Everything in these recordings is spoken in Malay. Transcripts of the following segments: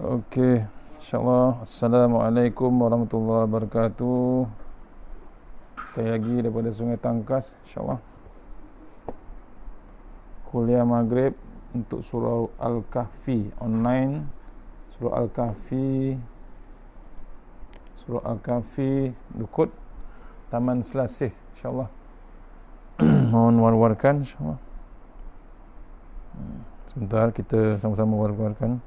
Okey, insyaAllah. Assalamualaikum warahmatullahi wabarakatuh. Sekali lagi daripada Sungai Tangkas, insyaAllah. Kuliah Maghrib untuk surah Al-Kahfi online. Surah Al-Kahfi Lukut Taman Selasih, insyaAllah. Mohon war-warkan, insyaAllah. Sebentar kita sama-sama war-warkan.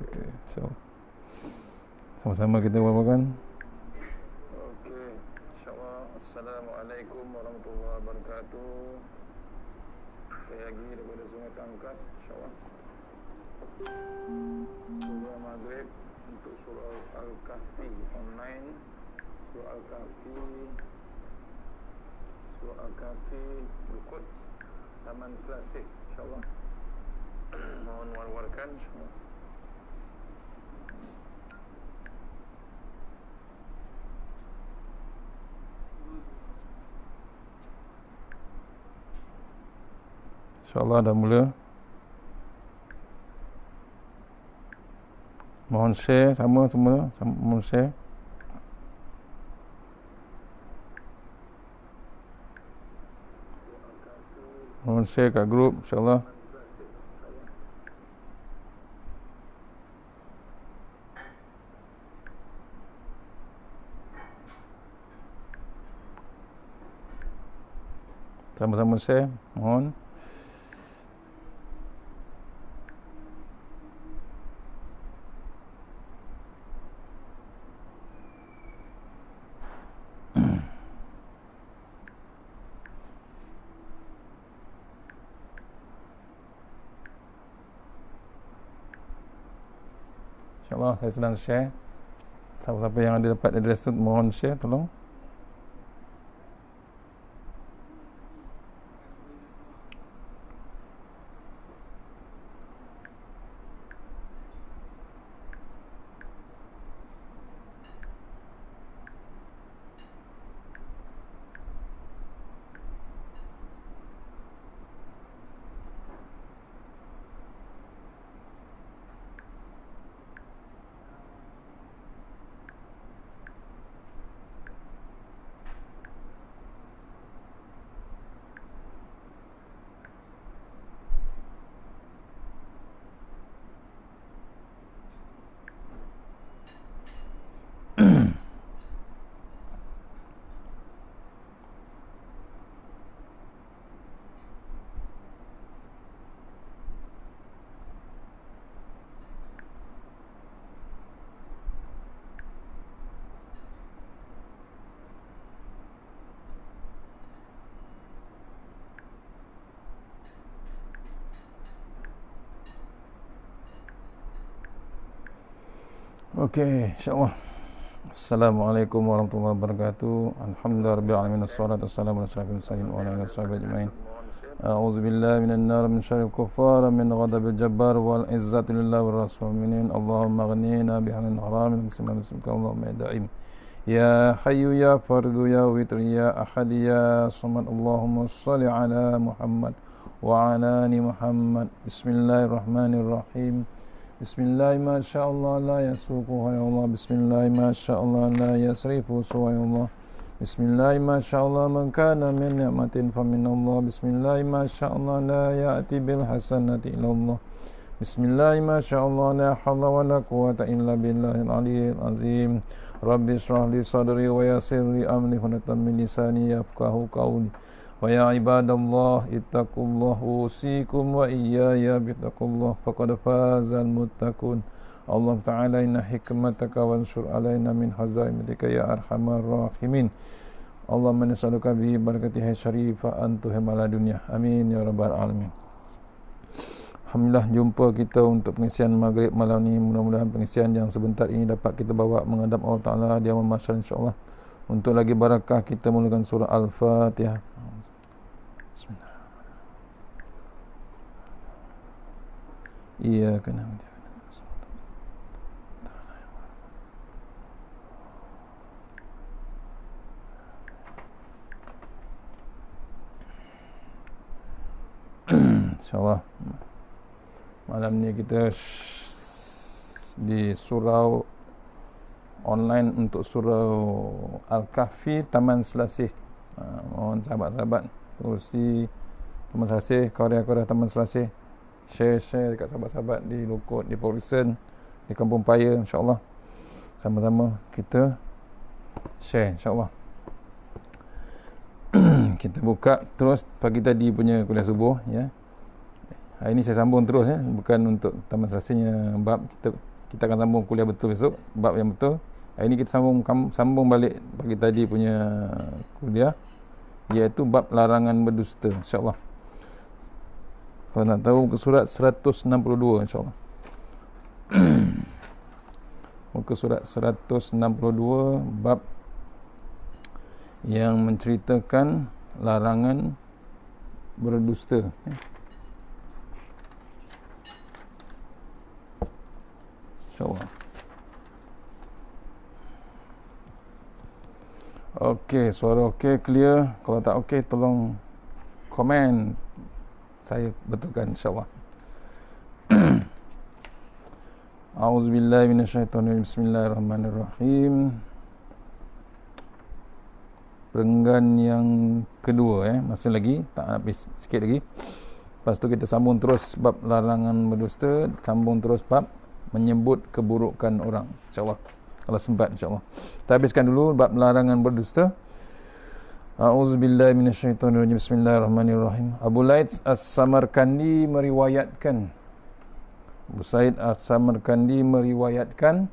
Okay, so sama-sama kita war-warkan. Okey, insyaAllah. Assalamualaikum warahmatullahi wabarakatuh. Sekali lagi daripada Sungai Tangkas, insyaAllah. Surah Maghrib untuk surah Al-Kahfi online. Surah Al-Kahfi Lukut Taman Selasih, insyaAllah. Mohon war-warkan, insyaAllah. InsyaAllah dah mula. Mohon share semua, mohon share. Mohon share kat grup, insyaAllah. Sama-sama share, mohon. InsyaAllah saya sedang share. Siapa-siapa yang ada dapat address tu mohon share, tolong. Okey, insyaAllah. Assalamualaikum warahmatullahi wabarakatuh. Alhamdulillah rabbil alamin, wassalatu wassalamu ala asyrafil mursalin wa ala alihi washabihi ajmain. A'udzu billahi minan nar min syarril kuffar min ghadabil jabbar wal izzati lillahi war rasul mu'minin. Allahumma ghnina bihalal haram min bismika Allahumma da'im. Ya hayyu ya fardu ya witr ya ahad ya samad. Allahumma shalli ala Muhammad wa ala ali Muhammad. Bismillahirrahmanirrahim. Bismillah ma sya'allah la yasuquhu ya Allah. Bismillah ma sya'allah la yasrifu ya Allah. Bismillah ma sya'allah man kana min ni'matin fa min Allah. Bismillah ma sya'allah la ya'ti bil hasanati illa Allah. Bismillah ma sya'allah la hawla wa la quwwata illa billahil aliyyil azim. Rabbi shrah li sadri wa yassir li amri wa min lisani yafqahu qawli. Wa ya ibadallah ittaqullah usikum wa iyaya bittaqullah faqad fazal muttaqun. Allah Ta'ala inna hikmataka wa ansur alaina min hazaimatika ya arhamar rahimin. Allahumma nas'aluka bi barakatihi syarifah antuhim ala dunya. Amin ya rabbal alamin. Alhamdulillah, jumpa kita untuk pengisian maghrib malam ni. Mudah-mudahan pengisian yang sebentar ini dapat kita bawa menghadap Allah Ta'ala di alam mahsyar, insyaAllah. Untuk lagi barakah, kita mulakan surah Al-Fatihah. Bismillah. Iyyaka na'budu. InsyaAllah malam ni kita di surau online untuk surau Al-Kahfi Taman Selasih. Mohon sahabat-sahabat urusi Taman Selasih, Korea-Korea Taman Selasih, share dekat sahabat-sahabat di Lukut, di Port Dickson, di Kampung Paya, insyaAllah sama-sama kita share, insyaAllah. Kita buka terus pagi tadi punya kuliah subuh, ya. Hari ini saya sambung terus, ya, bukan untuk Taman Selasihnya bab, kita akan sambung kuliah betul besok, bab yang betul. Hari ini kita sambung balik pagi tadi punya kuliah, iaitu bab larangan berdusta, insyaAllah. Kalau nak tahu, muka surat 162, insyaAllah. Muka surat 162, bab yang menceritakan larangan berdusta. InsyaAllah. Okey, suara okey, clear. Kalau tak okey, tolong komen, saya betulkan, insyaAllah. A'udzubillahi minasyaitonirrajim. Bismillahirrahmanirrahim. Perenggan yang kedua, masih lagi, tak habis, sikit lagi. Lepas tu kita sambung terus bab larangan berdusta, sambung terus bab menyebut keburukan orang, insyaAllah, kalau sempat, insyaAllah. Kita habiskan dulu bab larangan berdusta. A'udzubillahi minasyaitonirrajim. Bismillahirrahmanirrahim. Abu Laits As-Samarkandi meriwayatkan, Abu Said As-Samarkandi meriwayatkan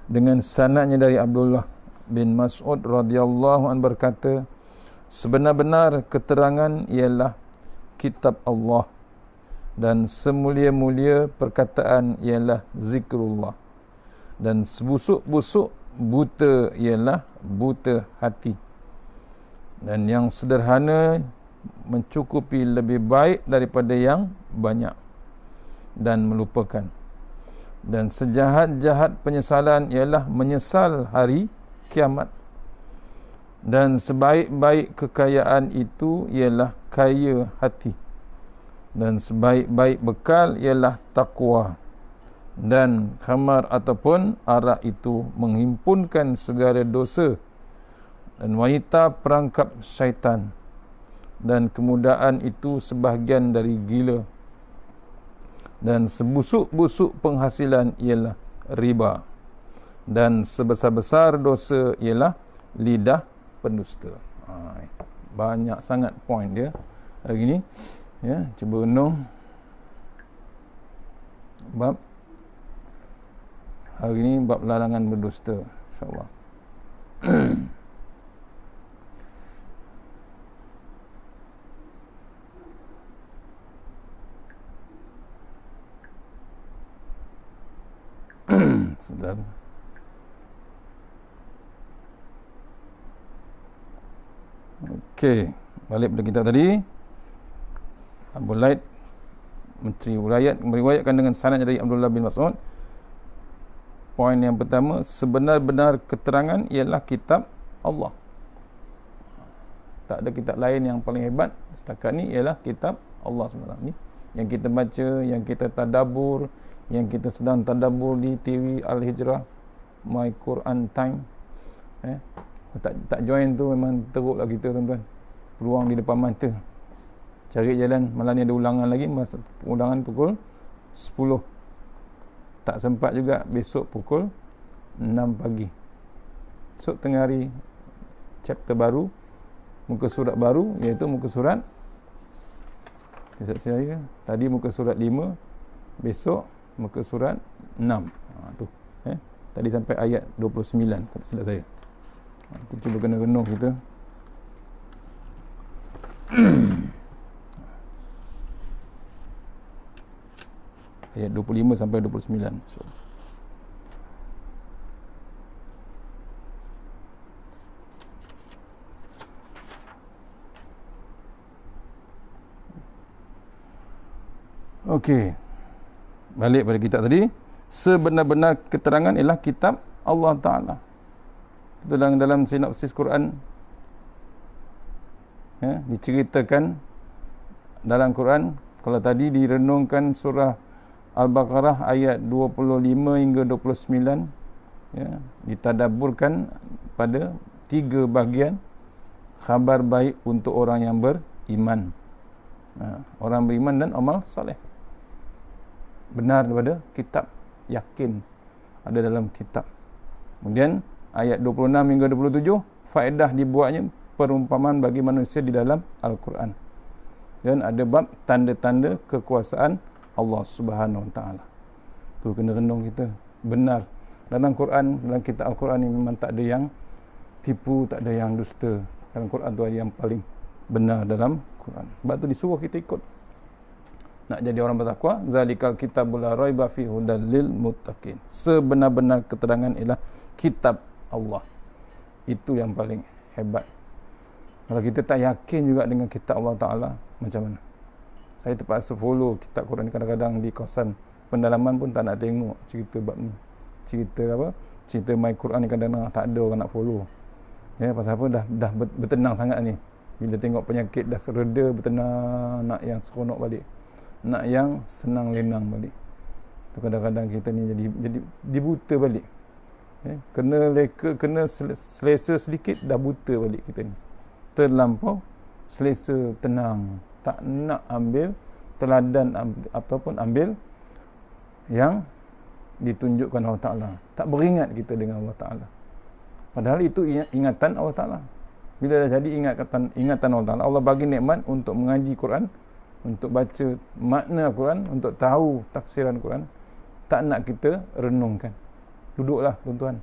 dengan sanadnya dari Abdullah bin Mas'ud radhiyallahu an berkata, sebenar-benar keterangan ialah kitab Allah, dan semulia-mulia perkataan ialah zikrullah, dan sebusuk-busuk buta ialah buta hati, dan yang sederhana mencukupi lebih baik daripada yang banyak dan melupakan, dan sejahat-jahat penyesalan ialah menyesal hari kiamat, dan sebaik-baik kekayaan itu ialah kaya hati, dan sebaik-baik bekal ialah takwa, dan khamar ataupun arak itu menghimpunkan segala dosa, dan wanita perangkap syaitan, dan kemudahan itu sebahagian dari gila, dan sebusuk-busuk penghasilan ialah riba, dan sebesar-besar dosa ialah lidah pendusta. Banyak sangat poin dia hari ini, ya. Cuba renung bab hari ini, bab larangan berdusta, insyaAllah. Sebentar. Okey, balik pada kitab tadi. Abu Laits meriwayatkan dengan sanad dari Abdullah bin Mas'ud. Poin yang pertama, sebenar-benar keterangan ialah kitab Allah. Tak ada kitab lain yang paling hebat setakat ni, ialah kitab Allah SWT ni, yang kita baca, yang kita tadabbur, yang kita sedang tadabbur di TV Al-Hijrah, My Quran Time. Tak join tu memang teruklah kita, tuan-tuan. Peluang di depan mata. Cari jalan. Malam ni ada ulangan lagi, ulangan pukul 10. Tak sempat juga besok pukul 6 pagi. Esok tengah hari chapter baru, muka surat baru, iaitu muka surat, saya tadi muka surat 5, besok muka surat 6. Tu. Tadi sampai ayat 29, kata silap saya. Kita cuba kena renung kita. Ayat 25 sampai 29. Okey. Balik pada kitab tadi, sebenar-benar keterangan ialah kitab Allah Taala. Dalam sinopsis Quran, diceritakan dalam Quran, kalau tadi direnungkan surah Al-Baqarah ayat 25 hingga 29, ditadabburkan pada 3 bahagian. Khabar baik untuk orang yang beriman, orang beriman dan amal soleh, benar daripada kitab, yakin ada dalam kitab. Kemudian ayat 26 hingga 27, faedah dibuatnya perumpamaan bagi manusia di dalam Al-Quran. Dan ada bab tanda-tanda kekuasaan Allah Subhanahu Wa Taala. Tu kena renung kita. Benar. Dalam Quran, dalam kitab Al-Quran ni memang tak ada yang tipu, tak ada yang dusta. Dalam Quran tu ada yang paling benar dalam Quran. Sebab tu disuruh kita ikut. Nak jadi orang bertakwa, zalikal kitabul la raiba fi hudal lil muttaqin. Sebenar-benar keterangan ialah kitab Allah. Itu yang paling hebat. Kalau kita tak yakin juga dengan kitab Allah Ta'ala, macam mana? Saya terpaksa follow kitab Quran kadang-kadang di kawasan pendalaman pun tak nak tengok cerita bab ni. Cerita apa? Cerita My Quran ni kadang-kadang tak ada orang nak follow. Pasal apa? Dah bertenang sangat ni. Bila tengok penyakit dah sereda, bertenang, nak yang seronok balik. Nak yang senang lenang balik. Tu kadang-kadang kita ni jadi dibuta balik. Kena selesa sedikit dah buta balik kita ni. Terlampau selesa, tenang, tak nak ambil teladan ataupun ambil yang ditunjukkan Allah Ta'ala. Tak beringat kita dengan Allah Ta'ala. Padahal itu ingatan Allah Ta'ala. Bila dah jadi ingatan Allah Ta'ala, Allah bagi nikmat untuk mengaji Quran, untuk baca makna Quran, untuk tahu tafsiran Quran. Tak nak kita renungkan. Duduklah tuan-tuan.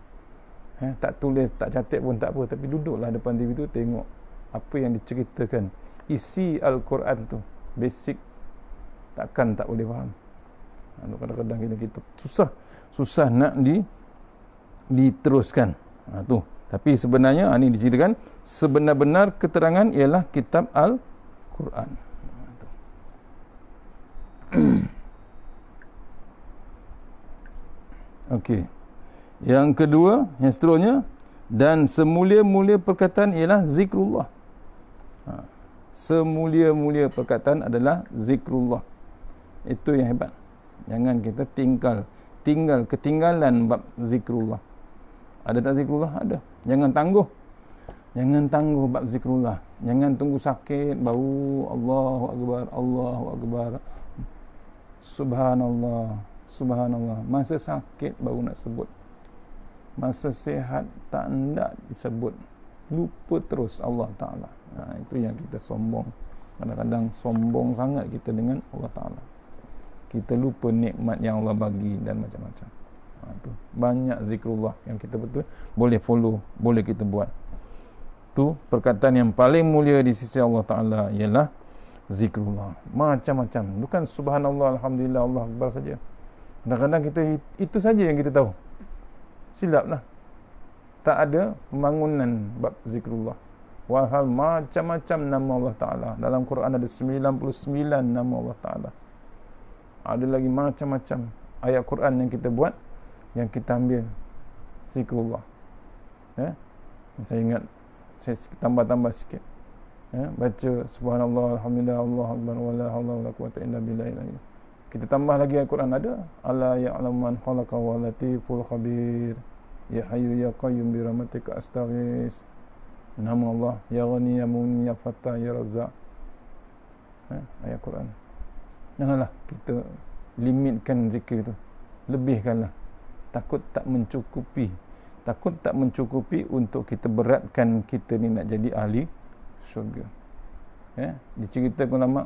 Tak tulis, tak catat pun tak apa, tapi duduklah depan TV tu, tengok apa yang diceritakan, isi Al-Quran tu basic, takkan tak boleh faham. Kadang-kadang kita susah nak diteruskan. Tu. Tapi sebenarnya ini diceritakan sebenar-benar keterangan ialah kitab Al-Quran. Okey. Yang kedua, yang seterusnya, dan semulia-mulia perkataan ialah zikrullah. Semulia-mulia perkataan adalah zikrullah. Itu yang hebat. Jangan kita tinggal ketinggalan bab zikrullah. Ada tak zikrullah? Ada. Jangan tangguh bab zikrullah. Jangan tunggu sakit baru Allahu Akbar, Allahu Akbar, Subhanallah, Subhanallah. Masa sakit baru nak sebut. Masa sihat tak nak disebut. Lupa terus Allah Ta'ala. Itu yang kita sombong. Kadang-kadang sombong sangat kita dengan Allah Ta'ala. Kita lupa nikmat yang Allah bagi dan macam-macam. Itu banyak zikrullah yang kita betul boleh follow, boleh kita buat. Tu perkataan yang paling mulia di sisi Allah Ta'ala ialah zikrullah. Macam-macam. Bukan subhanallah, alhamdulillah, Allah Akbar saja. Kadang-kadang kita itu saja yang kita tahu. Silaplah. Tak ada pembangunan bab zikrullah. Walhal macam-macam nama Allah Ta'ala. Dalam Quran ada 99 nama Allah Ta'ala. Ada lagi macam-macam ayat Quran yang kita buat, yang kita ambil zikrullah. Saya ingat, saya tambah-tambah sikit. Baca subhanallah, alhamdulillah, Allahu Akbar, wala haula wala quwwata illa billah. Kita tambah lagi ayat Quran ada, ala ya'lamu man khalaqa wa latiful khabir. Ya Hayyu Ya Qayyum bi rahmatika astaghis. Nama Allah Ya Ghani Ya Mughni Ya Fattah Ya Razzaq. Ayat Quran. Janganlah kita limitkan zikir itu. Lebihkanlah. Takut tak mencukupi. Takut tak mencukupi untuk kita beratkan kita ni nak jadi ahli syurga. Diceritakan ulama,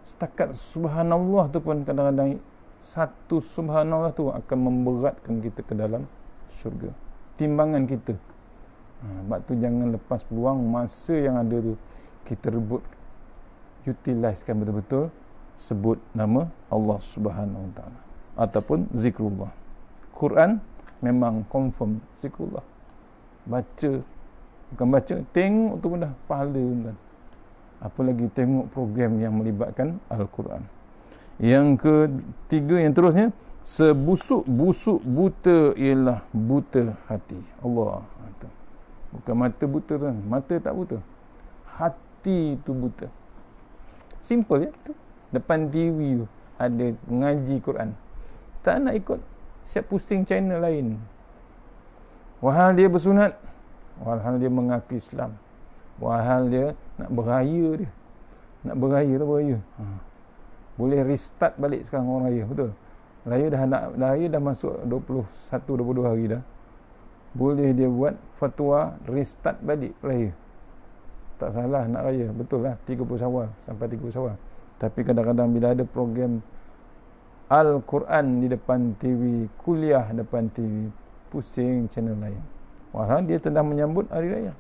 setakat subhanallah tu pun kadang-kadang satu subhanallah tu akan memberatkan kita ke dalam syurga. Timbangan kita. Sebab tu jangan lepas peluang masa yang ada tu. Kita rebut, utilisekan betul-betul, sebut nama Allah Subhanahu Wa Taala ataupun zikrullah. Quran memang confirm zikrullah. Baca, bukan baca, tengok tu pun dah pahala, kan. Apa lagi tengok program yang melibatkan Al-Quran. Yang ketiga, yang terusnya, sebusuk-busuk buta ialah buta hati. Allah. Bukan mata buta tu, mata tak buta, hati tu buta. Simple ya tu. Depan TV tu ada mengaji Quran, tak nak ikut, siap pusing channel lain. Walhal dia bersunat, walhal dia mengaku Islam, walhal dia nak beraya, dia nak beraya tu beraya. Boleh restart balik sekarang orang raya, betul. Raya dah masuk 21-22 hari dah. Boleh dia buat fatwa restart balik raya. Tak salah nak raya, betul lah, 30 Syawal sampai 30 Syawal. Tapi kadang-kadang bila ada program Al-Quran di depan TV, kuliah depan TV, pusing channel lain. Walhal dia sedang menyambut hari raya.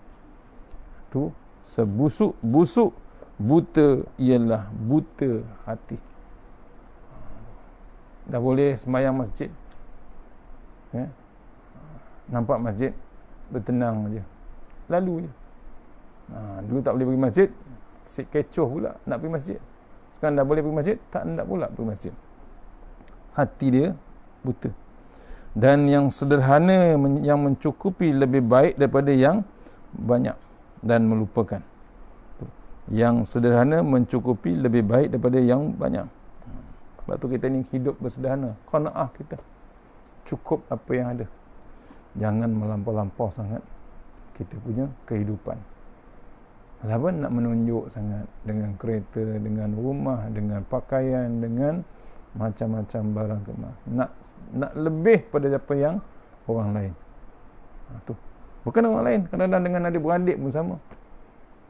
Tu sebusuk-busuk buta ialah buta hati. Dah boleh sembahyang masjid, ya? Nampak masjid, bertenang je, lalu je. Dulu tak boleh pergi masjid, kecoh pula nak pergi masjid. Sekarang dah boleh pergi masjid, tak nak pula pergi masjid. Hati dia buta. Dan yang sederhana yang mencukupi lebih baik daripada yang banyak dan melupakan. Yang sederhana mencukupi lebih baik daripada yang banyak. Sebab tu kita ni hidup bersederhana, qanaah kita, cukup apa yang ada. Jangan melampau-lampau sangat kita punya kehidupan. Kenapa nak menunjuk sangat dengan kereta, dengan rumah, dengan pakaian, dengan macam-macam barang kemas. Nak lebih pada apa yang orang lain. Tu. Bukan orang lain, kadang-kadang dengan adik-beradik pun sama.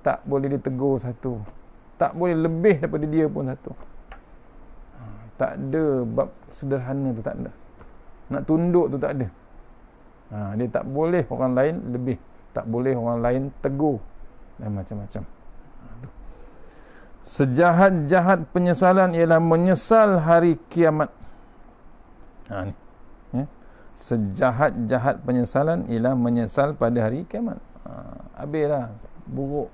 Tak boleh ditegur satu, tak boleh lebih daripada dia pun satu. Tak ada bab sederhana tu, tak ada. Nak tunduk tu tak ada. Dia tak boleh orang lain lebih, tak boleh orang lain tegur dan macam-macam. Sejahat-jahat penyesalan ialah menyesal hari kiamat. Ni ya. Sejahat-jahat penyesalan ialah menyesal pada hari kiamat. Habislah, buruk.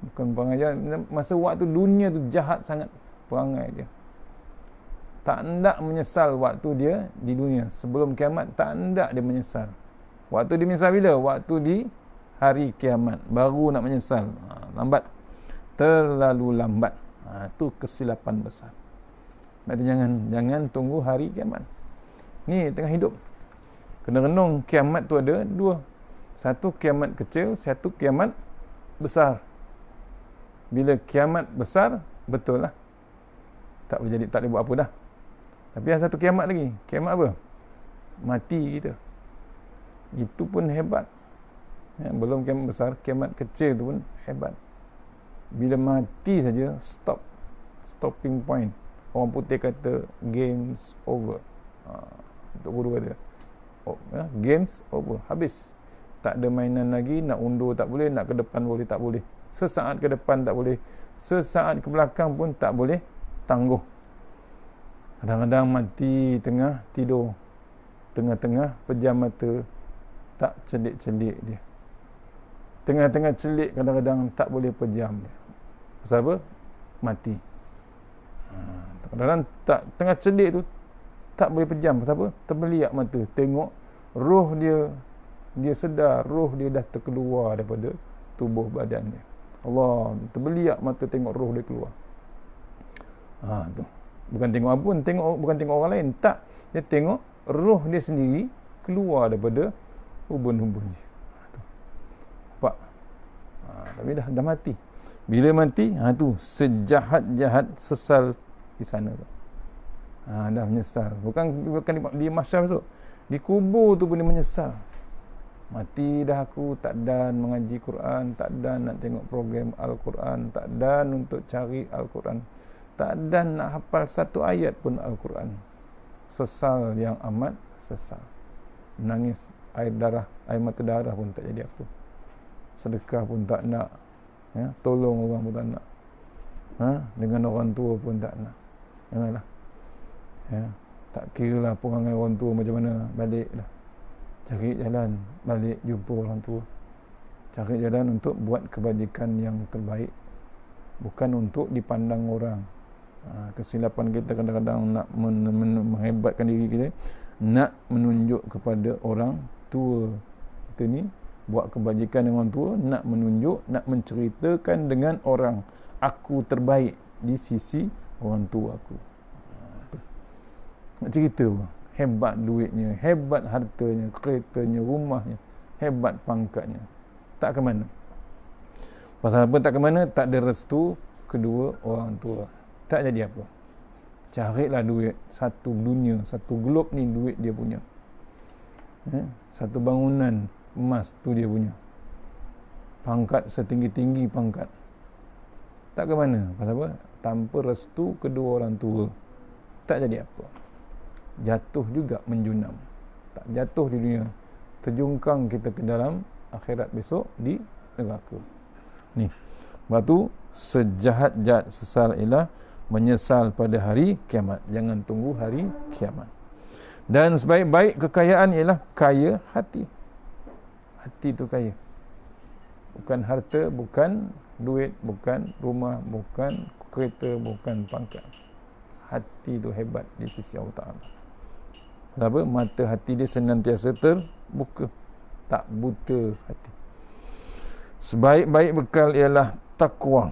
Bukan perangai. Masa waktu dunia tu jahat sangat perangai dia. Tak hendak menyesal waktu dia di dunia. Sebelum kiamat tak hendak dia menyesal. Waktu dia menyesal bila? Waktu di hari kiamat baru nak menyesal. Lambat, terlalu lambat. Itu kesilapan besar. Berarti jangan tunggu hari kiamat. Ni tengah hidup, kena renung kiamat tu ada dua. Satu kiamat kecil, satu kiamat besar. Bila kiamat besar, betul lah, tak boleh jadi, tak boleh buat apa dah. Tapi ada satu kiamat lagi. Kiamat apa? Mati kita. Itu pun hebat. Belum kiamat besar, kiamat kecil tu pun hebat. Bila mati saja, stopping point. Orang putih kata games over. Untuk guru kata games over, habis. Tak ada mainan lagi. Nak undur tak boleh, nak ke depan boleh tak boleh. Sesaat ke depan tak boleh, sesaat ke belakang pun tak boleh tangguh. Kadang-kadang mati tengah tidur, tengah-tengah pejam mata, tak celik-celik dia. Tengah-tengah celik kadang-kadang tak boleh pejam dia. Pasal apa? Mati. Kadang-kadang tak, tengah celik tu tak boleh pejam. Pasal apa? Terbeliak mata, tengok roh dia sedar roh dia dah terkeluar daripada tubuh badan dia. Allah, terbeliak mata tengok roh dia keluar. Tu. Bukan tengok apa pun, bukan tengok orang lain, tak. Dia tengok roh dia sendiri keluar daripada ubun-ubun dia. Nampak? Tapi dah mati. Bila mati, tu sejahat-jahat sesal di sana tu. Dah menyesal. Bukan di mahsyar besok. Di kubur tu pun dia menyesal. Mati dah aku, tak dan mengaji Quran, tak dan nak tengok program Al-Quran, tak dan untuk cari Al-Quran, tak dan nak hafal satu ayat pun Al-Quran. Sesal yang amat sesal. Menangis air mata darah pun tak jadi apa. Sedekah pun tak nak, tolong orang pun tak nak, dengan orang tua pun tak nak. Janganlah, tak kira lah perangai orang tua macam mana, balik dah, cari jalan balik jumpa orang tua, cari jalan untuk buat kebajikan yang terbaik, bukan untuk dipandang orang, Kesilapan kita kadang-kadang nak menghebatkan diri kita, nak menunjuk kepada orang tua kita ni, buat kebajikan dengan orang tua, nak menunjuk, nak menceritakan dengan orang, aku terbaik di sisi orang tua aku. Nak cerita apa? Hebat duitnya, hebat hartanya, keretanya, rumahnya, hebat pangkatnya. Tak ke mana. Pasal apa tak ke mana? Tak ada restu kedua orang tua. Tak jadi apa. Carilah duit. Satu dunia, satu globe ni duit dia punya. Satu bangunan emas tu dia punya. Pangkat setinggi-tinggi pangkat. Tak ke mana. Pasal apa? Tanpa restu kedua orang tua. Tak jadi apa. Jatuh juga menjunam. Tak jatuh di dunia. Terjungkang kita ke dalam akhirat besok di neraka. Ni. Sebab tu sejahat-jahat sesal ialah menyesal pada hari kiamat. Jangan tunggu hari kiamat. Dan sebaik-baik kekayaan ialah kaya hati. Hati tu kaya. Bukan harta, bukan duit, bukan rumah, bukan kereta, bukan pangkat. Hati tu hebat di sisi Allah Ta'ala. Kenapa? Mata hati dia senantiasa terbuka. Tak buta hati. Sebaik-baik bekal ialah takwa.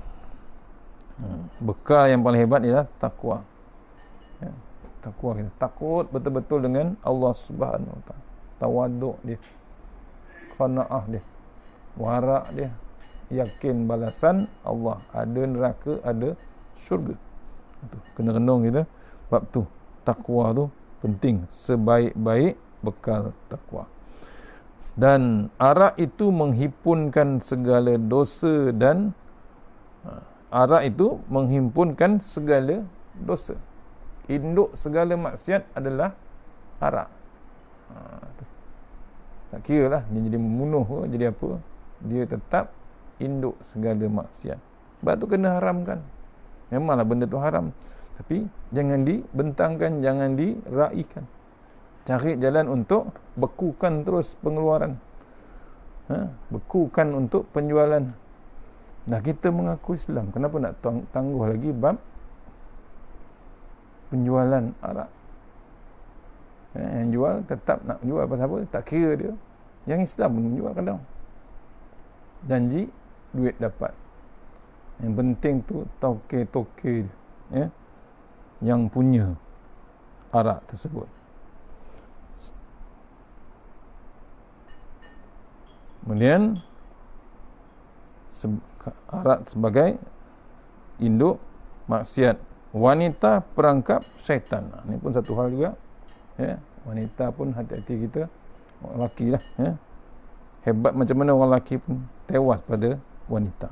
Bekal yang paling hebat ialah takwa. Takwa kita takut betul-betul dengan Allah Subhanahu Wa Taala. Tawaduk dia, qanaah dia, warak dia, yakin balasan Allah, ada neraka, ada syurga. Itu kena renung kita. Bab tu takwa tu penting. Sebaik-baik bekal takwa. Dan arak itu menghimpunkan segala dosa dan arak itu menghimpunkan segala dosa. Induk segala maksiat adalah arak. Tak kira lah dia jadi membunuh ke, jadi apa, dia tetap induk segala maksiat. Sebab tu kena haramkan. Memanglah benda tu haram, tapi jangan dibentangkan, jangan diraikan. Cari jalan untuk bekukan terus pengeluaran, bekukan untuk penjualan. Dah kita mengaku Islam, kenapa nak tangguh lagi bab penjualan arak? Yang jual tetap nak jual, pasal apa? Tak kira dia. Yang Islam pun jual kadang. Janji duit dapat. Yang penting tu toke-toke dia, yang punya arak tersebut. Kemudian arak sebagai induk maksiat. Wanita perangkap syaitan. Ini pun satu hal juga. Wanita pun hati-hati kita. Orang lelaki lah. Hebat macam mana orang lelaki pun tewas pada wanita.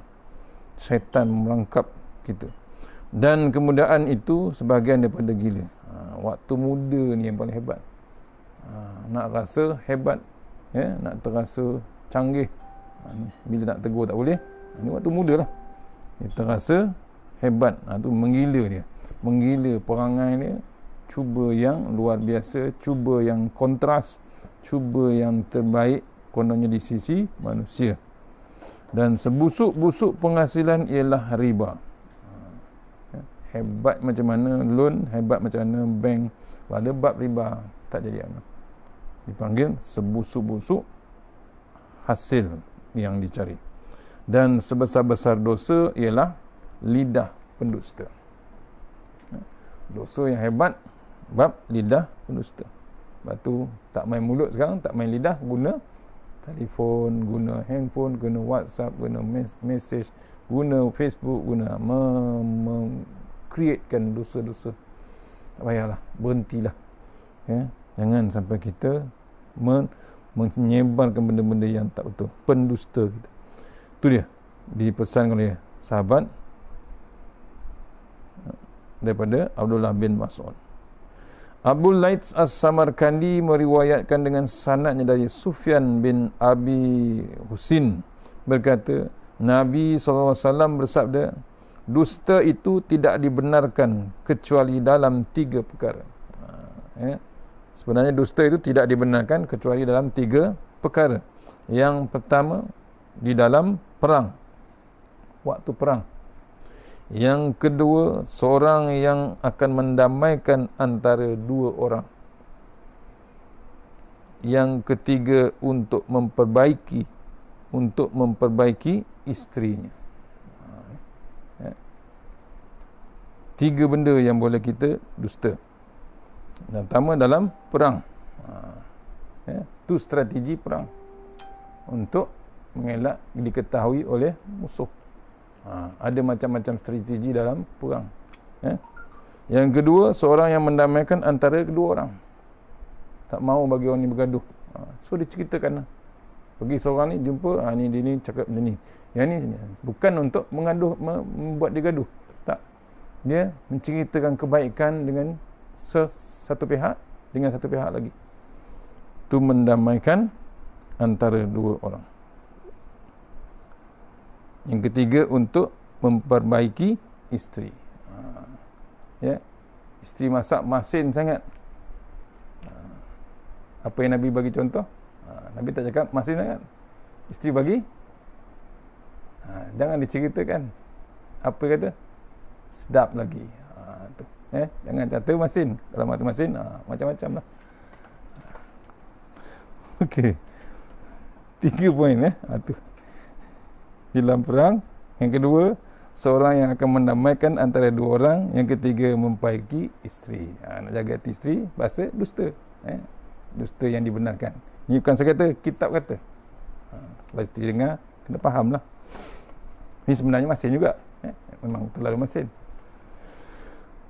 Syaitan merangkap kita. Dan kemudahan itu sebahagian daripada gila. Waktu muda ni yang paling hebat. Nak rasa hebat, nak terasa canggih, bila nak tegur tak boleh. Ini waktu muda lah. Dia terasa hebat. Tu menggila dia. Menggila perangai dia. Cuba yang luar biasa. Cuba yang kontras. Cuba yang terbaik kononnya di sisi manusia. Dan sebusuk-busuk penghasilan ialah riba. Hebat macam mana loan, hebat macam mana bank, pada bab riba tak jadi apa. Dipanggil sebusuk-busuk hasil yang dicari. Dan sebesar-besar dosa ialah lidah pendusta. Dosa yang hebat bab lidah pendusta. Sebab tu tak main mulut sekarang, tak main lidah, guna telefon, guna handphone, guna WhatsApp, guna message, guna Facebook, guna createkan dosa-dosa. Tak payahlah, berhentilah. Jangan sampai kita menyebarkan benda-benda yang tak betul, pendusta kita. Itu dia dipesan oleh sahabat daripada Abdullah bin Mas'ud. Abu Laits As-Samarkandi meriwayatkan dengan sanadnya dari Sufyan bin Abi Husin berkata, Nabi SAW bersabda, dusta itu tidak dibenarkan kecuali dalam 3 perkara. Sebenarnya dusta itu tidak dibenarkan kecuali dalam 3 perkara. Yang pertama, di dalam perang, waktu perang. Yang kedua, seorang yang akan mendamaikan antara dua orang. Yang ketiga, untuk memperbaiki isterinya. Tiga benda yang boleh kita dusta. Yang pertama dalam perang. Itu strategi perang untuk mengelak diketahui oleh musuh. Ada macam-macam strategi dalam perang. Yang kedua, seorang yang mendamaikan antara kedua orang. Tak mau bagi orang ni bergaduh. So dia ceritakan. Pergi seorang ni jumpa, ni dia ni cakap macam ni. Yang ni bukan untuk membuat dia gaduh. Tak. Dia menceritakan kebaikan dengan satu pihak dengan satu pihak lagi. Itu mendamaikan antara dua orang. Yang ketiga, untuk memperbaiki isteri. Isteri masak masin sangat. Apa yang Nabi bagi contoh? Nabi tak cakap masin sangat. Isteri bagi, jangan diceritakan. Apa kata? Sedap lagi. Jangan kata masin. Kalau mata masin, macam-macam lah. Okey. 3 poin tu. Dalam perang. Yang kedua, seorang yang akan mendamaikan antara dua orang. Yang ketiga, memperbaiki isteri. Nak jaga hati isteri, bahasa dusta. Dusta yang dibenarkan. Ini bukan saya kata, kitab kata. Kalau isteri dengar, kena faham lah. Ini sebenarnya masin juga. Memang terlalu masin.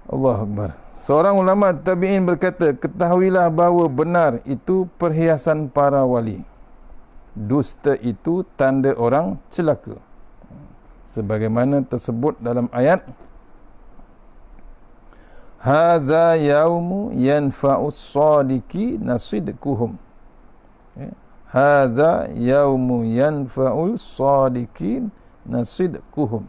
Allahu Akbar. Seorang ulama tabi'in berkata, ketahuilah bahawa benar itu perhiasan para wali. Dusta itu tanda orang celaka. Sebagaimana tersebut dalam ayat, Haza yaumu yanfa'us sadiki nasidkuhum. Haza yaumu yanfa'ul sadikin nasidkuhum.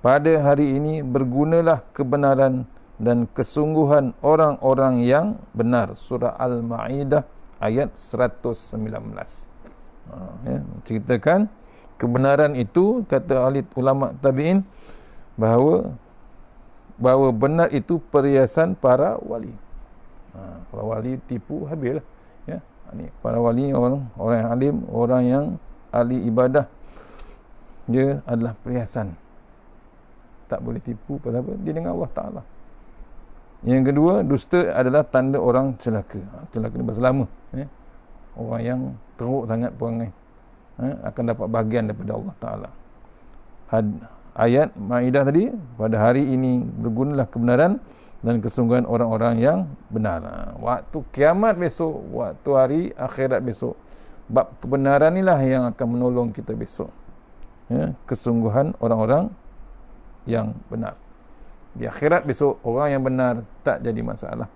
Pada hari ini bergunalah kebenaran dan kesungguhan orang-orang yang benar. Surah Al-Ma'idah ayat 119. Ceritakan kebenaran itu, kata ahli ulama tabi'in, bahawa benar itu perhiasan para wali. Para wali tipu habis lah. Para wali orang yang alim, orang yang ahli ibadah, dia adalah perhiasan. Tak boleh tipu. Pasal apa? Dia dengan Allah Ta'ala. Yang kedua, dusta adalah tanda orang celaka. Celaka ni bahasa lama. Orang yang teruk sangat perangai akan dapat bahagian daripada Allah Ta'ala. Ayat Ma'idah tadi, pada hari ini bergunalah kebenaran dan kesungguhan orang-orang yang benar. Waktu kiamat besok, waktu hari akhirat besok, bab kebenaran inilah yang akan menolong kita besok. Kesungguhan orang-orang yang benar. Di akhirat besok, orang yang benar tak jadi masalah.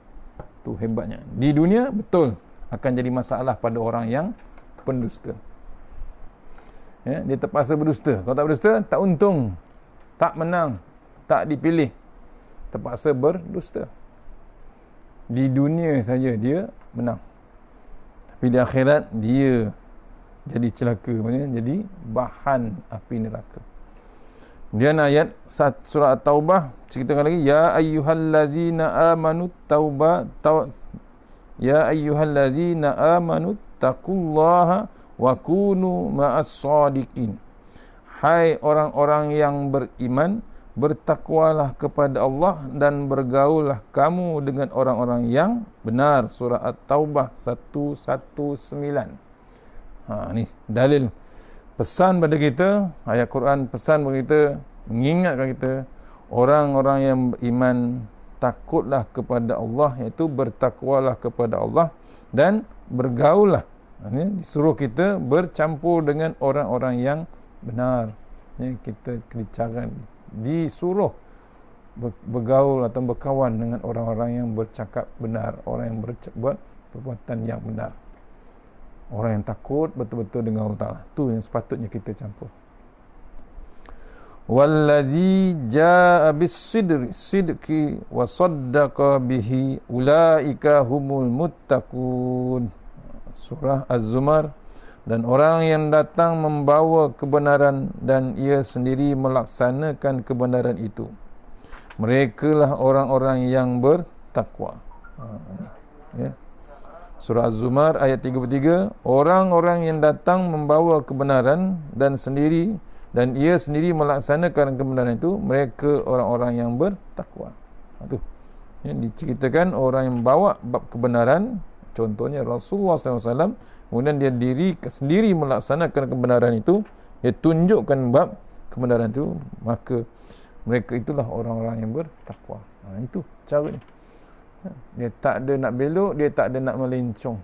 Tu hebatnya. Di dunia betul akan jadi masalah pada orang yang pendusta. Dia terpaksa berdusta. Kalau tak berdusta, tak untung, tak menang, tak dipilih. Terpaksa berdusta. Di dunia saja dia menang, tapi di akhirat dia jadi celaka, maksudnya jadi bahan api neraka. Kemudian ayat surah At-Taubah ceritakan lagi, ya ayyuhallazina amanu ya ayyuhallazina amanu taqullaha wa kunu ma'as sadiqin. Hai orang-orang yang beriman, bertakwalah kepada Allah dan bergaullah kamu dengan orang-orang yang benar. Surah At-Taubah 119. Ni dalil pesan pada kita, ayat Quran pesan pada kita, mengingatkan kita, orang-orang yang beriman takutlah kepada Allah, iaitu bertakwalah kepada Allah dan bergaullah. Disuruh kita bercampur dengan orang-orang yang benar. Kita disuruh bergaul atau berkawan dengan orang-orang yang bercakap benar, orang yang berbuat perbuatan yang benar, orang yang takut betul-betul dengan Allah Ta'ala. Itu yang sepatutnya kita campur. Wallazi jaa bis-sidqi wa saddaqa bihi ulaika humul muttaqun. Surah Az-Zumar Dan orang yang datang membawa kebenaran dan ia sendiri melaksanakan kebenaran itu, merekalah orang-orang yang bertakwa. Ya. Surah Az-Zumar ayat 33, orang-orang yang datang membawa kebenaran dan ia sendiri melaksanakan kebenaran itu, mereka orang-orang yang bertakwa. Itu ya, diceritakan orang yang bawa bab kebenaran, contohnya Rasulullah SAW, kemudian dia sendiri melaksanakan kebenaran itu, dia tunjukkan bab kebenaran itu, maka mereka itulah orang-orang yang bertakwa. Itu cara ni. Dia tak ada nak belok, dia tak ada nak melencong.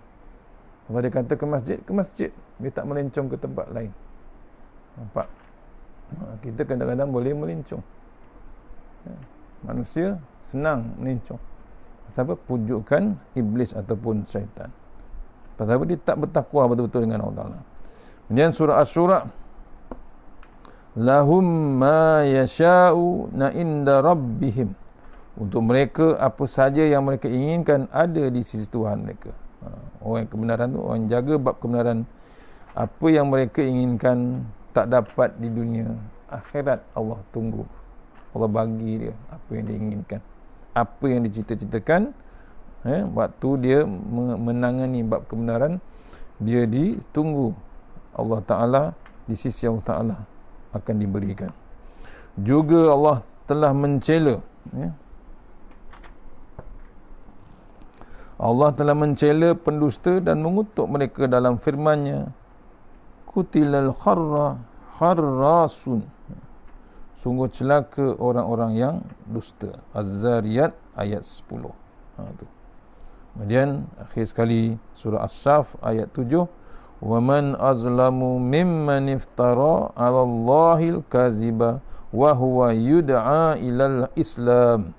Kalau dia kata ke masjid, dia tak melencong ke tempat lain. Nampak? Kita kadang-kadang boleh melencong. Manusia senang melencong. Pasal apa? Pujukan iblis ataupun syaitan. Pasal apa? Dia tak bertakwa betul-betul dengan Allah Ta'ala. Kemudian surah Asy-Syura, lahum ma yasha'una inda rabbihim. Untuk mereka apa saja yang mereka inginkan ada di sisi Tuhan mereka. Orang yang kebenaran tu, orang yang jaga bab kebenaran, apa yang mereka inginkan tak dapat di dunia, akhirat Allah tunggu. Allah bagi dia apa yang dia inginkan, apa yang dicita-citakan. Waktu dia menangani bab kebenaran, dia ditunggu Allah Ta'ala, di sisi Allah Ta'ala akan diberikan. Juga Allah telah mencela, Allah telah mencela pendusta dan mengutuk mereka dalam firman-Nya, kutilal kharrasun, sungguh celaka orang-orang yang dusta. Az-Zariyat ayat 10. Tu. Kemudian akhir sekali surah As-Saf ayat 7, wa man azlamu mimman iftara 'ala Allahil kaziba wa huwa yud'a ilal Islam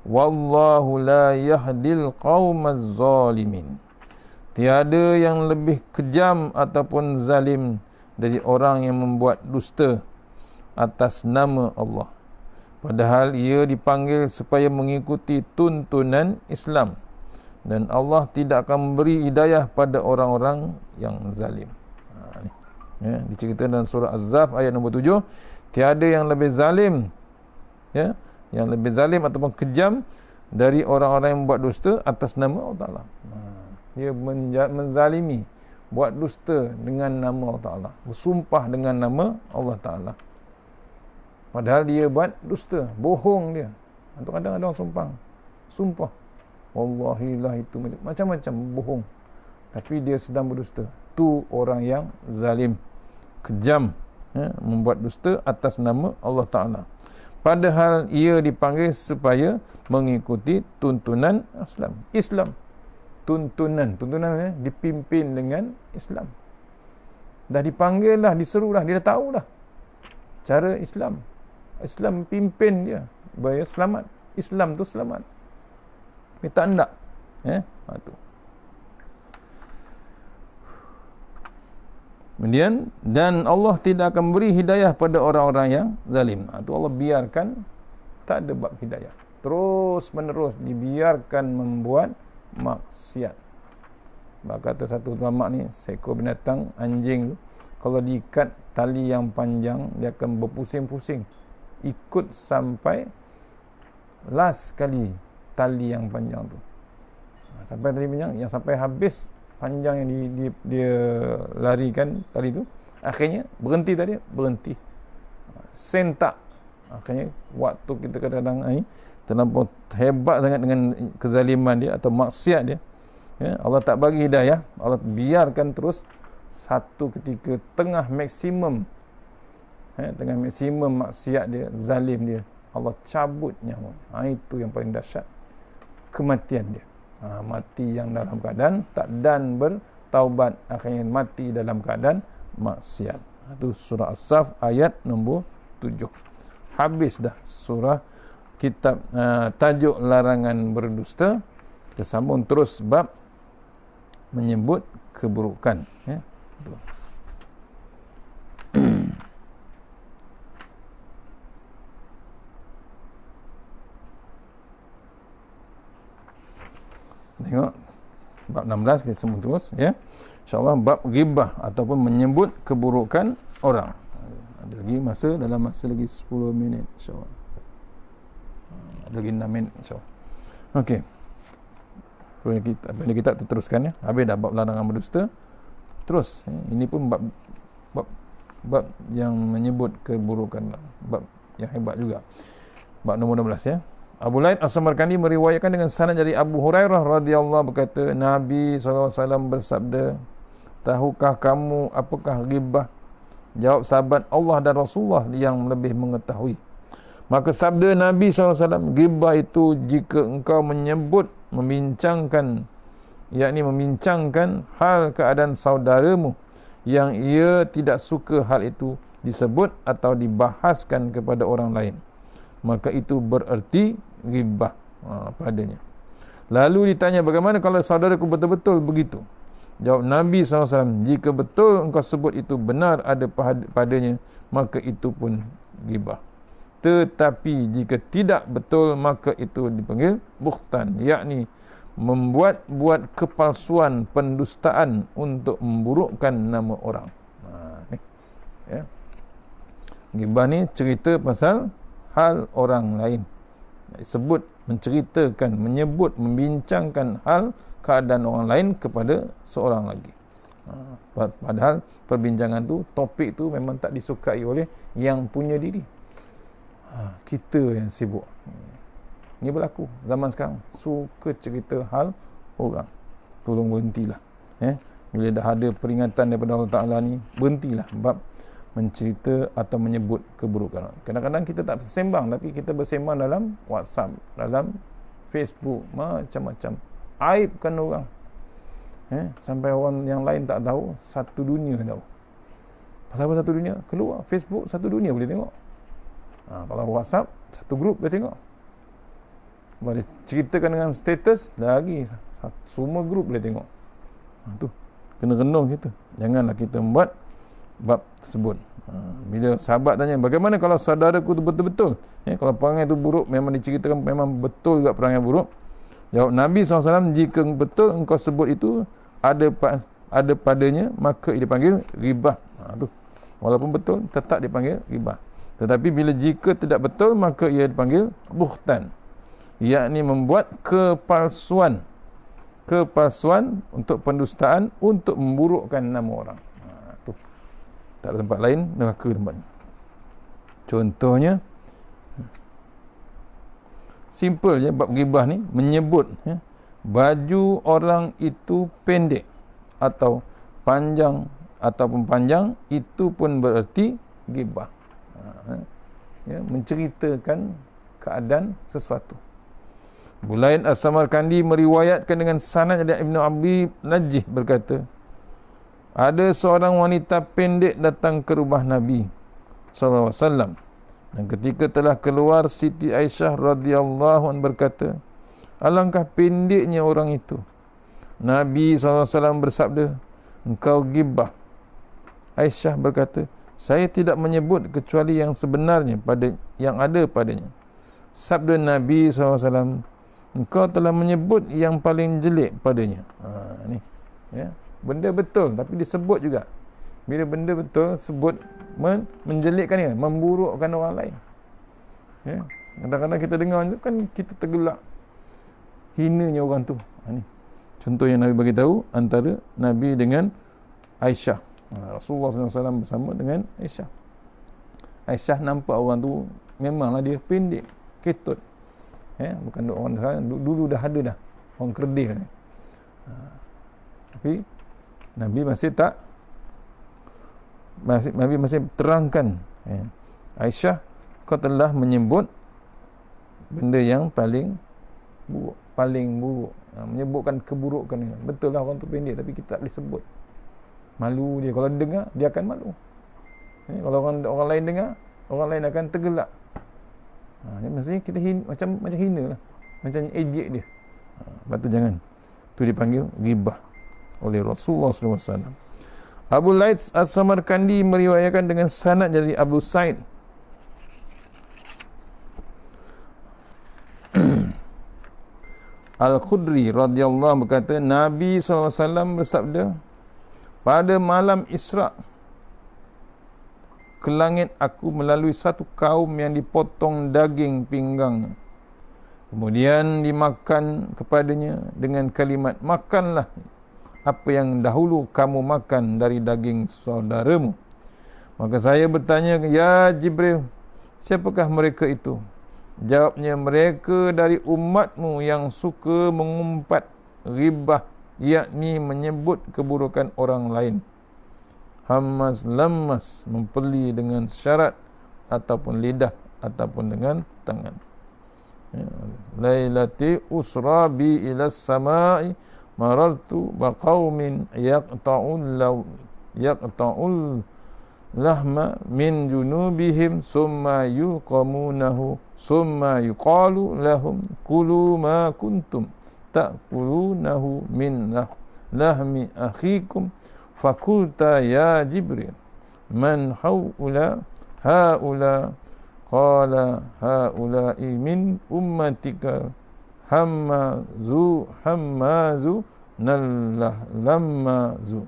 wallahu la yahdil qaumaz zalimin. Tiada yang lebih kejam ataupun zalim dari orang yang membuat dusta atas nama Allah, padahal ia dipanggil supaya mengikuti tuntunan Islam, dan Allah tidak akan memberi hidayah pada orang-orang yang zalim. Diceritakan dalam surah Az-Zaf ayat nombor 7, tiada yang lebih zalim, yang lebih zalim ataupun kejam dari orang-orang yang membuat dusta atas nama Allah Ta'ala. Dia menzalimi, buat dusta dengan nama Allah Ta'ala, bersumpah dengan nama Allah Ta'ala, padahal dia buat dusta, bohong dia. Kadang-kadang ada orang sumpah wallahilah, itu macam-macam bohong, tapi dia sedang berdusta. Tu orang yang zalim, kejam, membuat dusta atas nama Allah Ta'ala, padahal ia dipanggil supaya mengikuti tuntunan Islam. Tuntunan dipimpin dengan Islam. Dah dipanggil lah, diseru lah, dia dah tahu lah cara Islam pimpin dia supaya selamat. Islam tu selamat, tapi tak hendak. Tu. Kemudian, dan Allah tidak akan beri hidayah pada orang-orang yang zalim. Tu Allah biarkan, tak ada bab hidayah, terus menerus dibiarkan membuat maksiat. Kata satu ulama ni, seekor binatang, anjing tu, kalau diikat tali yang panjang, dia akan berpusing-pusing, ikut sampai last kali tali yang panjang tu. Sampai tali panjang, yang sampai habis panjang yang dia larikan tali tu, akhirnya berhenti. Sentak. Akhirnya waktu kita kadang-kadang terlampau hebat sangat dengan kezaliman dia atau maksiat dia, Allah tak bagi hidayah, Allah biarkan terus. Satu ketika tengah maksimum maksiat dia, zalim dia, Allah cabut nyawa. Itu yang paling dahsyat, kematian dia. Mati yang dalam keadaan tak dan bertaubat, akhirnya mati dalam keadaan maksiat. Itu surah As-Saf ayat nombor 7. Habis dah surah kitab tajuk larangan berdusta. Kita sambung terus bab menyebut keburukan. Tengok bab 16 kita sambung terus ya. InsyaAllah bab ghibah ataupun menyebut keburukan orang. Ada lagi dalam masa lagi 10 minit insyaAllah. Ada lagi 6 minit insyaAllah. Okey. Kita teruskan ya. Habis dah bab larangan berdusta. Terus ini pun bab yang menyebut keburukan, bab yang hebat juga. Bab nombor 16 ya. Abu Laid As-Samarkandi meriwayatkan dengan sanad dari Abu Hurairah radhiyallahu berkata, Nabi SAW bersabda, tahukah kamu apakah ghibah? Jawab sahabat, Allah dan Rasulullah yang lebih mengetahui. Maka sabda Nabi SAW, ghibah itu jika engkau membincangkan hal keadaan saudaramu yang ia tidak suka hal itu disebut atau dibahaskan kepada orang lain, maka itu bererti ghibah padanya. Lalu ditanya, bagaimana kalau saudaraku betul-betul begitu? Jawab Nabi SAW, jika betul engkau sebut itu benar ada padanya, maka itu pun ghibah. Tetapi jika tidak betul, maka itu dipanggil buhtan, yakni membuat kepalsuan, pendustaan untuk memburukkan nama orang. Ni ya. Ghibah ni cerita pasal hal orang lain, menyebut, membincangkan hal keadaan orang lain kepada seorang lagi. Padahal perbincangan tu, topik tu memang tak disukai oleh yang punya diri. Kita yang sibuk. Ini berlaku zaman sekarang, suka cerita hal orang. Tolong berhentilah. Bila dah ada peringatan daripada Allah Ta'ala ni, berhentilah bab mencerita atau menyebut keburukan. Kadang-kadang kita tak bersembang, tapi kita bersembang dalam WhatsApp, dalam Facebook, macam-macam. Aibkan orang. Sampai orang yang lain tak tahu, satu dunia tahu. Pasal apa satu dunia? Keluar Facebook, satu dunia boleh tengok. Kalau WhatsApp, satu grup boleh tengok. Kalau ceritakan dengan status, lagi semua grup boleh tengok. Tu kena renung kita. Janganlah kita membuat bab tersebut. Bila sahabat tanya, bagaimana kalau saudaraku tu betul-betul, kalau perangai tu buruk, memang diceritakan memang betul juga perangai buruk. Jawab Nabi SAW, jika betul engkau sebut itu ada padanya, maka ia dipanggil ghibah. Tu walaupun betul, tetap dipanggil ghibah. Tetapi bila jika tidak betul, maka ia dipanggil buhtan, yakni membuat kepalsuan untuk pendustaan, untuk memburukkan nama orang. Tu tak ada tempat lain, neraka tempat. Contohnya simple je bab ghibah ni, menyebut baju orang itu pendek atau panjang ataupun panjang, itu pun bererti ghibah. Menceritakan keadaan sesuatu. Bulaid As-Samarkandi meriwayatkan dengan sanad dari Ibnu Abi Najih berkata, ada seorang wanita pendek datang ke rumah Nabi SAW, dan ketika telah keluar, Siti Aisyah radhiyallahu anha berkata, alangkah pendeknya orang itu. Nabi SAW bersabda, engkau ghibah. Aisyah berkata, saya tidak menyebut kecuali yang sebenarnya pada yang ada padanya. Sabda Nabi SAW, engkau telah menyebut yang paling jelek padanya. Ni benda betul tapi disebut juga. Bila benda betul sebut, menjelekkan dia, memburukkan orang lain. Kadang-kadang kita dengar itu kan kita tergelak, hinanya orang tu. Ni contoh yang Nabi bagi tahu antara Nabi dengan Aisyah. Rasulullah SAW bersama dengan Aisyah. Aisyah nampak orang tu memanglah dia pendek, ketut. Bukan orang sekarang, dulu dah ada dah orang kerdil ni. Tapi Nabi masih terangkan, Aisyah, kau telah menyebut benda yang paling buruk, menyebutkan keburukan ni. Betul lah orang tu pendek, tapi kita tak boleh sebut. Malu dia, kalau dengar dia akan malu. Kalau orang lain dengar, orang lain akan tergelak. Maksudnya kita macam hina lah, macam ejek dia. Lepas tu jangan. Tu dipanggil ghibah oleh Rasulullah SAW. Abu Laid As-Samarkandi meriwayatkan dengan sanad dari Abu Sa'id Al-Khudri radhiyallahu anhu berkata, Nabi SAW bersabda, pada malam Isra' ke langit aku melalui satu kaum yang dipotong daging pinggangnya. Kemudian dimakan kepadanya dengan kalimat, makanlah apa yang dahulu kamu makan dari daging saudaramu. Maka saya bertanya, ya Jibril, siapakah mereka itu? Jawabnya, mereka dari umatmu yang suka mengumpat ghibah, yakni menyebut keburukan orang lain. Hammas lammas, mempeli dengan syarat ataupun lidah ataupun dengan tangan. Lailati usra bi ila samai marartu baqaumin yaqta'ul lahma min junubihim summa yuqamunahu summa yuqalu lahum kulu ma kuntum ta'kulunahu min lahmi akhikum fakulta ya Jibril man haula qala haula min ummatika hammazu lammazu.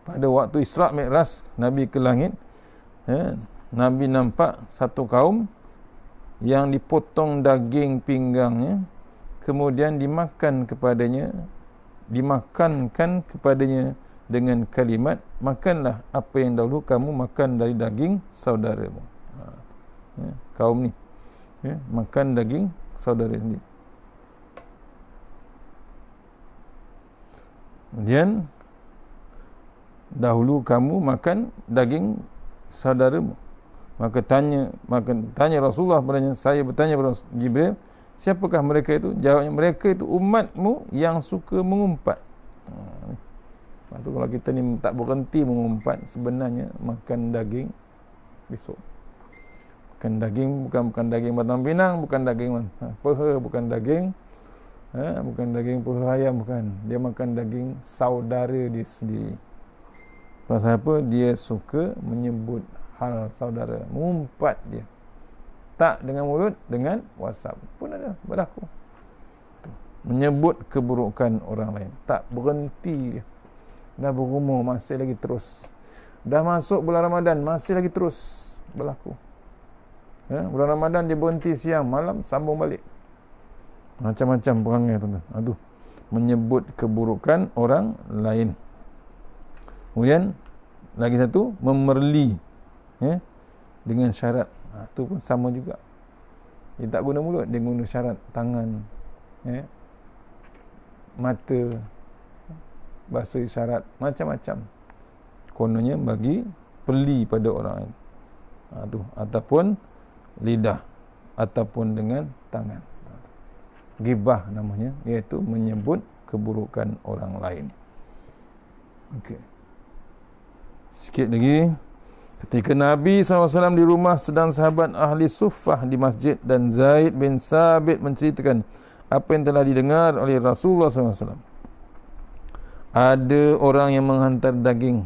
Pada waktu Isra' Mi'raj Nabi ke langit, Nabi nampak satu kaum yang dipotong daging pinggangnya, kemudian dimakankan kepadanya dengan kalimat, makanlah apa yang dahulu kamu makan dari daging saudaramu. Kaum ni makan daging saudara sendiri. Kemudian dahulu kamu makan daging saudaramu. Maka tanya Rasulullah padanya, saya bertanya kepada Jibril, siapakah mereka itu? Jawabnya, mereka itu umatmu yang suka mengumpat. Lepas tu kalau kita ni tak berhenti mengumpat, sebenarnya makan daging besok. Bukan daging, bukan daging batang pinang, bukan daging peha, bukan daging peha ayam, bukan. Dia makan daging saudara dia sendiri. Pasal apa? Dia suka menyebut hal saudara, mengumpat dia. Tak dengan mulut, dengan WhatsApp pun ada berlaku. Menyebut keburukan orang lain, tak berhenti dia. Dah berumur masih lagi terus. Dah masuk bulan Ramadan masih lagi terus berlaku. Bulan Ramadan dia berhenti siang, malam sambung balik. Macam-macam perangai tuan-tuan. Aduh, menyebut keburukan orang lain. Kemudian lagi satu, memerli dengan syarat. Itu pun sama juga. Dia tak guna mulut, dia guna syarat tangan, mata, bahasa isyarat, macam-macam. Kononnya bagi peli pada orang lain. Ataupun lidah, ataupun dengan tangan. Ghibah namanya, iaitu menyebut keburukan orang lain. Okey. Sikit lagi. Ketika Nabi SAW di rumah sedang sahabat ahli suffah di masjid, dan Zaid bin Sabit menceritakan apa yang telah didengar oleh Rasulullah SAW. Ada orang yang menghantar daging.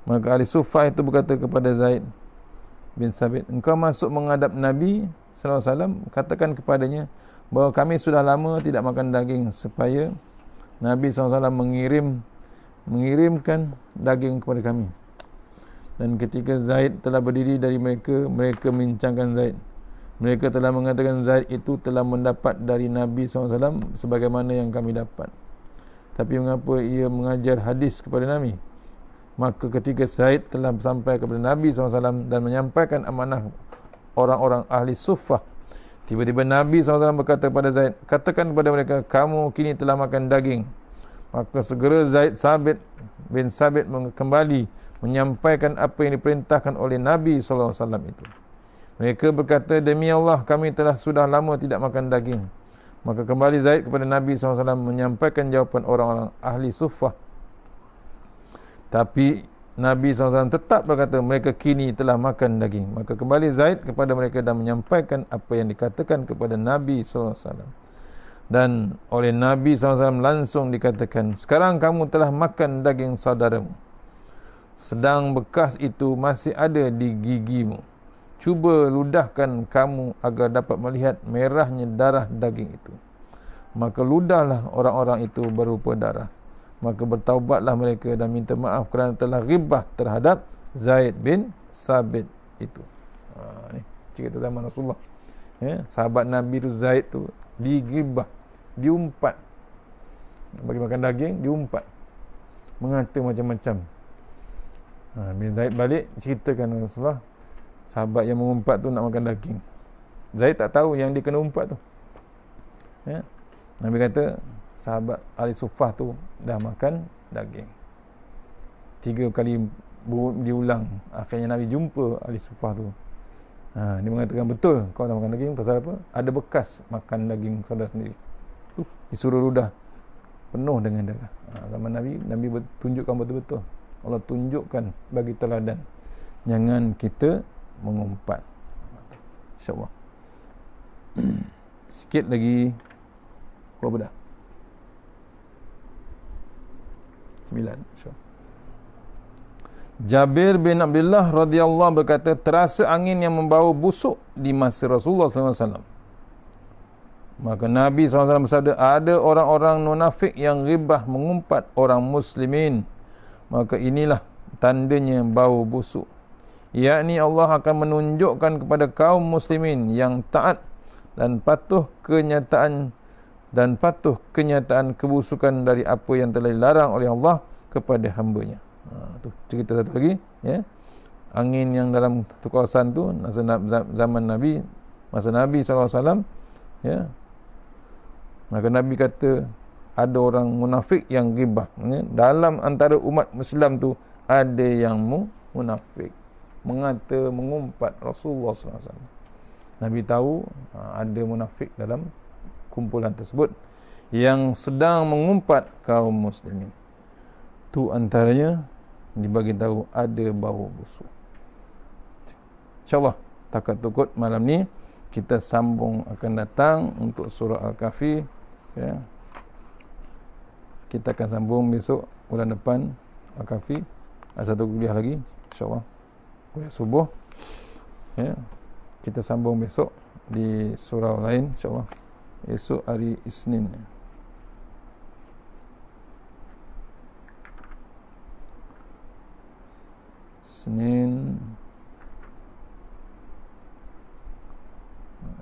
Maka ahli suffah itu berkata kepada Zaid bin Sabit, engkau masuk menghadap Nabi SAW, katakan kepadanya bahawa kami sudah lama tidak makan daging, supaya Nabi SAW mengirimkan daging kepada kami. Dan ketika Zaid telah berdiri dari mereka, mereka membincangkan Zaid. Mereka telah mengatakan Zaid itu telah mendapat dari Nabi SAW sebagaimana yang kami dapat. Tapi mengapa ia mengajar hadis kepada Nabi? Maka ketika Zaid telah sampai kepada Nabi SAW dan menyampaikan amanah orang-orang ahli suffah, tiba-tiba Nabi SAW berkata kepada Zaid, katakan kepada mereka, kamu kini telah makan daging. Maka segera Zaid bin Sabit kembali menyampaikan apa yang diperintahkan oleh Nabi SAW itu. Mereka berkata, demi Allah kami sudah lama tidak makan daging. Maka kembali Zaid kepada Nabi SAW menyampaikan jawapan orang-orang ahli suffah. Tapi Nabi SAW tetap berkata mereka kini telah makan daging. Maka kembali Zaid kepada mereka dan menyampaikan apa yang dikatakan kepada Nabi SAW. Dan oleh Nabi SAW langsung dikatakan, sekarang kamu telah makan daging saudaramu, sedang bekas itu masih ada di gigimu. cuba ludahkan kamu agar dapat melihat merahnya darah daging itu. Maka ludahlah orang-orang itu berupa darah. Maka bertaubatlah mereka dan minta maaf kerana telah ghibah terhadap Zaid bin Sabit itu. Ni cerita zaman Rasulullah. Sahabat Nabi tu Zaid tu dighibah, diumpat. Bagi makan daging, diumpat. Mengata macam-macam. Bila Zaid balik, ceritakan Rasulullah, sahabat yang mengumpat tu nak makan daging. Zaid tak tahu yang dia kena umpat tu. Nabi kata, sahabat ahli suffah tu dah makan daging. 3 kali diulang. Akhirnya Nabi jumpa ahli suffah tu. Dia mengatakan, betul kau dah makan daging. Pasal apa? Ada bekas makan daging saudara sendiri. Disuruh ludah penuh dengan darah. Zaman Nabi tunjukkan betul-betul. Allah tunjukkan bagi teladan. Jangan kita mengumpat. InsyaAllah. Sikit lagi. Berapa dah? 9. InsyaAllah. Jabir bin Abdullah radhiyallahu berkata, terasa angin yang membau busuk di masa Rasulullah SAW. Maka Nabi SAW bersabda, ada orang-orang munafik yang ghibah mengumpat orang muslimin. Maka inilah tandanya bau busuk. Yakni Allah akan menunjukkan kepada kaum muslimin yang taat dan patuh kenyataan kebusukan dari apa yang telah dilarang oleh Allah kepada hamba-Nya. Tu cerita satu lagi, angin yang dalam satu kawasan tu zaman Nabi, masa Nabi SAW, maka Nabi kata ada orang munafik yang ghibah. Dalam antara umat Islam tu ada yang munafik, mengata, mengumpat Rasulullah SAW. Nabi tahu ada munafik dalam kumpulan tersebut yang sedang mengumpat kaum muslimin. Tu antaranya dibagi tahu ada bau busuk. InsyaAllah takat tukut malam ni kita sambung akan datang untuk surah Al-Kahfi. Kita akan sambung besok bulan depan Al-Kahfi. Ada satu kuliah lagi InsyaAllah, kuliah subuh. Kita sambung besok di surah lain InsyaAllah, esok hari Isnin.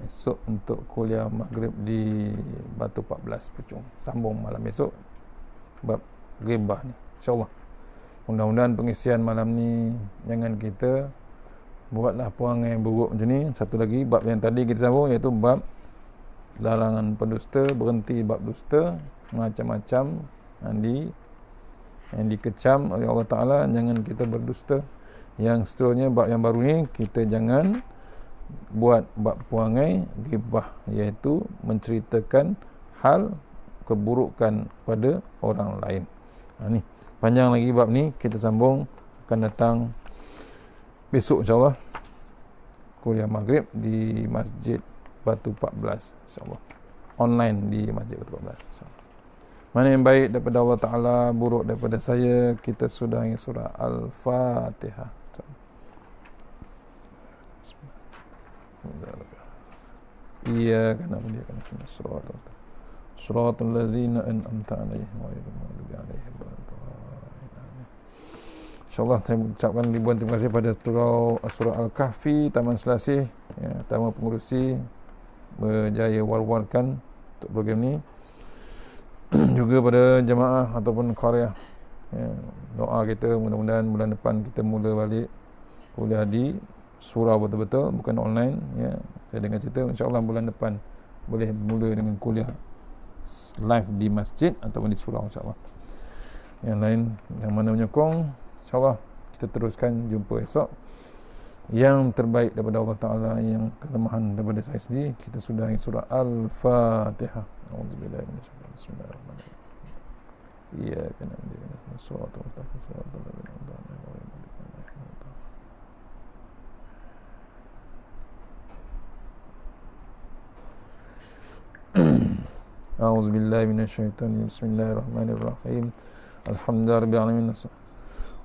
Esok untuk kuliah Maghrib di Batu 14 Puchong. Sambung malam esok bab ghibah ni InsyaAllah. Mudah-mudahan pengisian malam ni jangan kita buatlah perangai buruk macam ni. Satu lagi bab yang tadi kita sambung, iaitu bab larangan pendusta, berhenti bab dusta, macam-macam yang dikecam oleh Allah Ta'ala. Jangan kita berdusta. Yang seterusnya bab yang baru ni, kita jangan buat bab perangai ghibah, iaitu menceritakan hal keburukan pada orang lain. Ni panjang lagi bab ni, kita sambung akan datang besok InsyaAllah, kuliah Maghrib di Masjid Batu 14 InsyaAllah, online di Masjid Batu 14 InsyaAllah. Mana yang baik daripada Allah Ta'ala, buruk daripada saya. Kita sudahi surah Al-Fatihah. Iyyaka na'budu wa iyyaka nasta'in. Shiratal ladzina an'amta 'alaihim ghairil maghdubi 'alaihim waladdallin. InsyaAllah saya ucapkan ribuan terima kasih pada surah Al-Kahfi, Taman Selasih, Taman Pengurusi berjaya war-warkan untuk program ni. Juga pada jemaah ataupun qaryah, doa kita mudah-mudahan bulan depan kita mula balik kuliah di surau betul-betul, bukan online. Saya dengar cerita insyaAllah bulan depan boleh mula dengan kuliah live di masjid ataupun di surau insyaAllah. Yang lain yang mana menyokong, insyaAllah kita teruskan jumpa esok. Yang terbaik daripada Allah Ta'ala, yang kelemahan daripada saya sendiri, kita sudahi surah Al-Fatihah. A'udzubillahi minasyaitanir rajim. Bismillahirrahmanirrahim. Iyyaka na'budu wa iyyaka nasta'in. Shiratal mustaqim. Shiratal ladzina an'amta 'alaihim ghairil maghdubi 'alaihim waladdallin. A'udzubillahi minasyaitanir rajim. Bismillahirrahmanirrahim. Alhamdulillahirabbil alamin.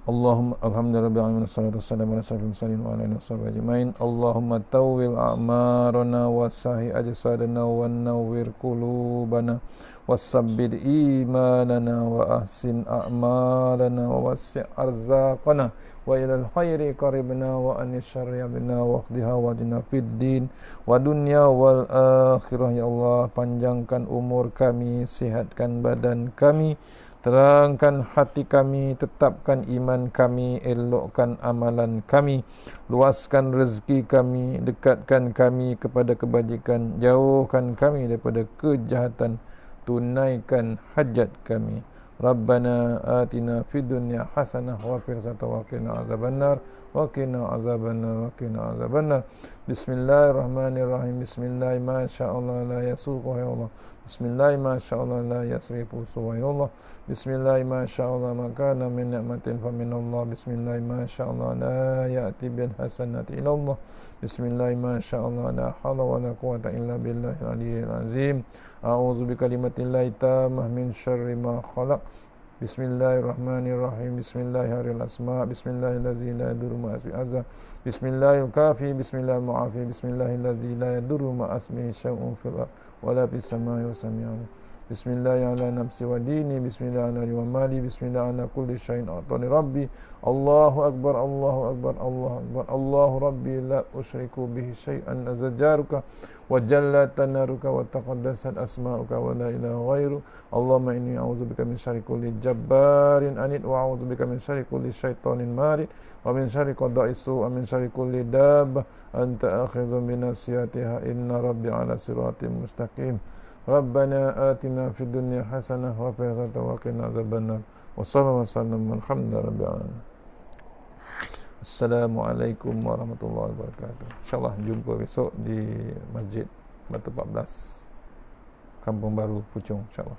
Allahumma alhamdulillah alamin wassalatu wassalamu ala asyrafil mursalin wa ala alihi washabihi ajmain. Allahumma tawwil a'marana wasahi ajsadana wa nawwir qulubana wasabbit imanana wa ahsin a'malana wa wassi' arzaqana wa ilal khairi qaribna wa anis syarri abna wa qdiha wa jina fid din wa dunya wal akhirah. Ya Allah, panjangkan umur kami, sihatkan badan kami, terangkan hati kami, tetapkan iman kami, elokkan amalan kami, luaskan rezeki kami, dekatkan kami kepada kebajikan, jauhkan kami daripada kejahatan, tunaikan hajat kami. Rabbana atina fid dunya hasanah wa fil akhirati wa qina azabannar wa qina azabannar wa qina azabannar. Bismillahirrahmanirrahim. Bismillah ma sya'allah la yasuqu ya Allah. Bismillah ma sya'allah la yasrifu ya Allah. Bismillah ma sya'allah ma kana min ni'matin fa min Allah. Bismillah ma sya'allah la ya'ti bil hasanati ila Allah. Bismillah ma sya'allah la hawla wa la quwwata illa billahil aliyyil azim. A'udzu bikalimatillahi tammah min syarri ma khalaq. Bismillahirrahmanirrahim. Bismillahirrahmanirrahim. Asma. Bismillahirladzi la yadurru ma ismihi azza. Bismillahil kafi. Bismillahil mu'afi. Bismillahirladzi la yadurru ma ismihi syai'un fil ardi wa la fis samai wa sami'un. Bismillah ala nafsi wa dini. Bismillah ala wa mali. Bismillah ala kulli syai'in atani rabbi. Allahu akbar. Allahu akbar. Allahu akbar. Allahu rabbi la usyriku bihi syai'an azjaruka wa jalla tanaruka wa taqaddasat asma'uka wa la ilaha ghairu. Allahumma inni a'udzubika min syarri kulli jabbarin anid wa a'udzubika min syarri kulli syaitanin marid wa min syarri qada'is su' wa min syarri kulli dabbah anta akhizun bi nasiyatiha inna rabbi ala siratim mustaqim. Rabbana atina fid dunya hasanah wa fil akhirati wa qina azabannar. Wa sallallahu wasallam alhamdulillahi rabbil alamin. Assalamualaikum warahmatullahi wabarakatuh. InsyaAllah jumpa besok di Masjid Batu 14 Kampung Baru Puchong, InsyaAllah.